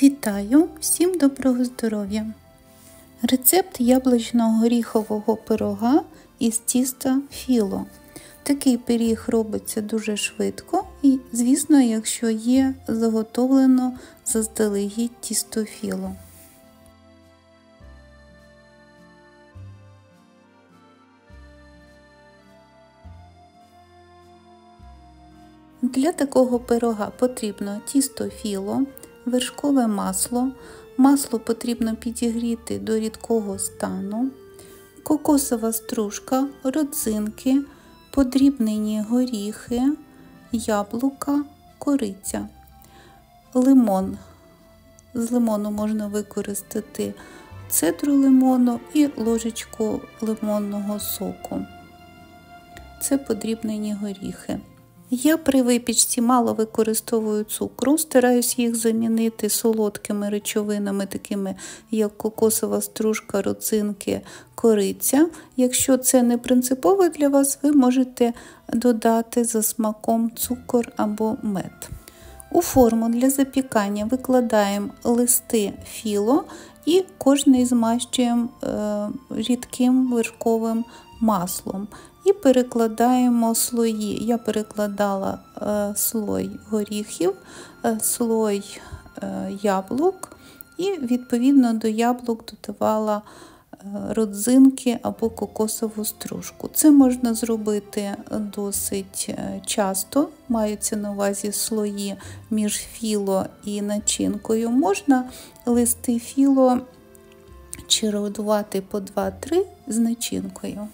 Вітаю! Всім доброго здоров'я! Рецепт яблучно-горіхового пирога із тіста філо. Такий пиріг робиться дуже швидко і, звісно, якщо є заготовлено заздалегідь тісто філо. Для такого пирога потрібно тісто філо, вершкове масло, масло потрібно підігріти до рідкого стану, кокосова стружка, родзинки, подрібнені горіхи, яблука, кориця, лимон. З лимону можна використати цедру лимону і ложечку лимонного соку. Це подрібнені горіхи. Я при випічці мало використовую цукру, стараюсь їх замінити солодкими речовинами, такими як кокосова стружка, родзинки, кориця. Якщо це не принципово для вас, ви можете додати за смаком цукор або мед. У форму для запікання викладаємо листи філо і кожний змащуємо рідким вершковим маслом. І перекладаємо слої. Я перекладала слой горіхів, слой яблук і відповідно до яблук додавала родзинки або кокосову стружку. Це можна зробити досить часто, маються на увазі слої між філо і начинкою. Можна листи філо чередувати по 2-3 з начинкою.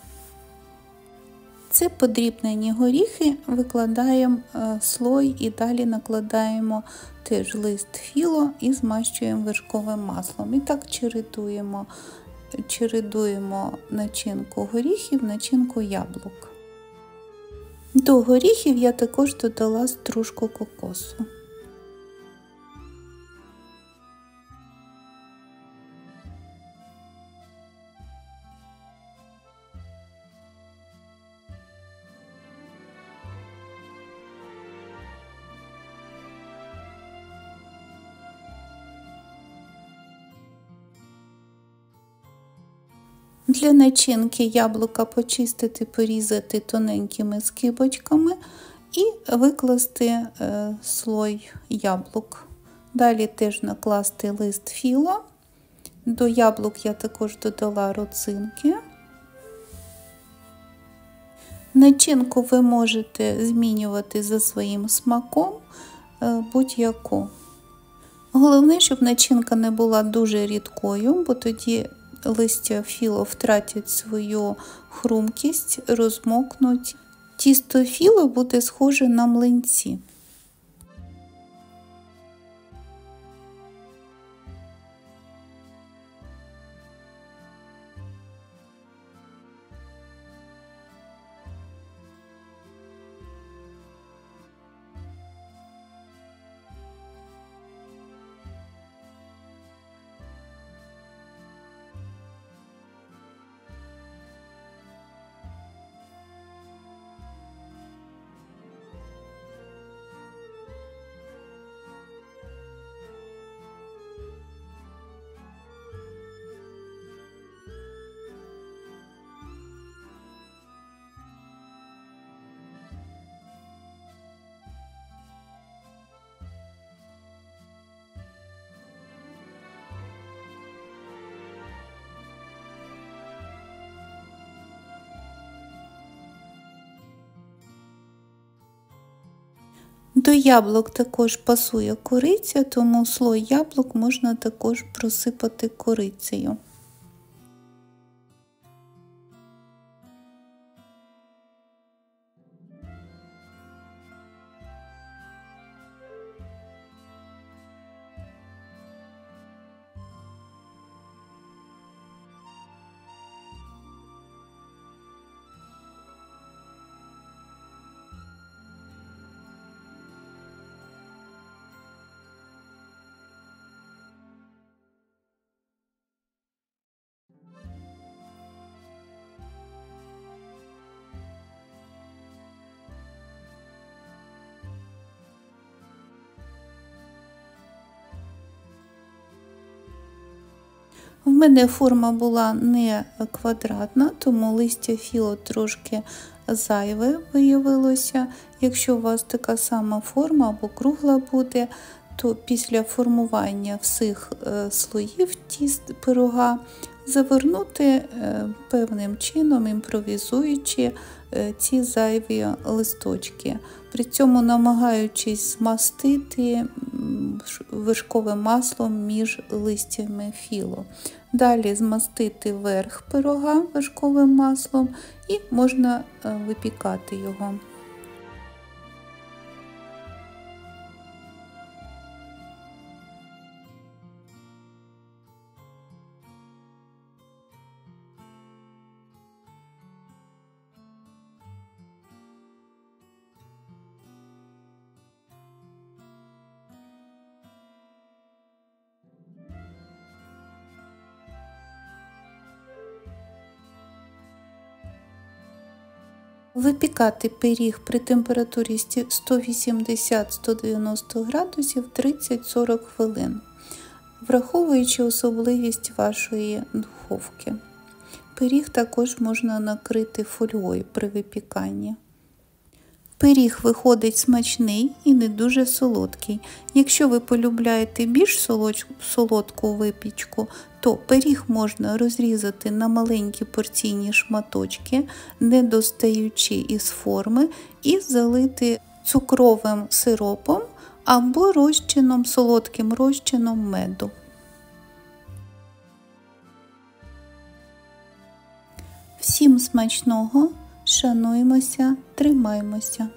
Це подрібнені горіхи, викладаємо слой і далі накладаємо теж лист філо і змащуємо вершковим маслом. І так чередуємо начинку горіхів, начинку яблук. До горіхів я також додала стружку кокосу. Для начинки яблука почистити, порізати тоненькими скибочками і викласти слой яблук. Далі теж накласти лист філо. До яблук я також додала родзинки. Начинку ви можете змінювати за своїм смаком будь-яку. Головне, щоб начинка не була дуже рідкою, бо тоді листя філо втратять свою хрумкість, розмокнуть. Тісто філо буде схоже на млинці. До яблук також пасує кориця, тому слой яблук можна також просипати корицею. В мене форма була не квадратна, тому листя філо трошки зайве виявилося. Якщо у вас така сама форма або кругла буде, то після формування всіх слоїв пирога завернути певним чином, імпровізуючи ці зайві листочки. При цьому намагаючись змастити вершковим маслом між листями філо. Далі змастити верх пирога вершковим маслом і можна випікати його. Випікати пиріг при температурі 180-190 градусів 30-40 хвилин, враховуючи особливість вашої духовки. Пиріг також можна накрити фольгою при випіканні. Пиріг виходить смачний і не дуже солодкий. Якщо ви полюбляєте більш солодку випічку, то пиріг можна розрізати на маленькі порційні шматочки, не достаючи із форми, і залити цукровим сиропом або солодким розчином меду. Всім смачного! Шануймося, тримаймося!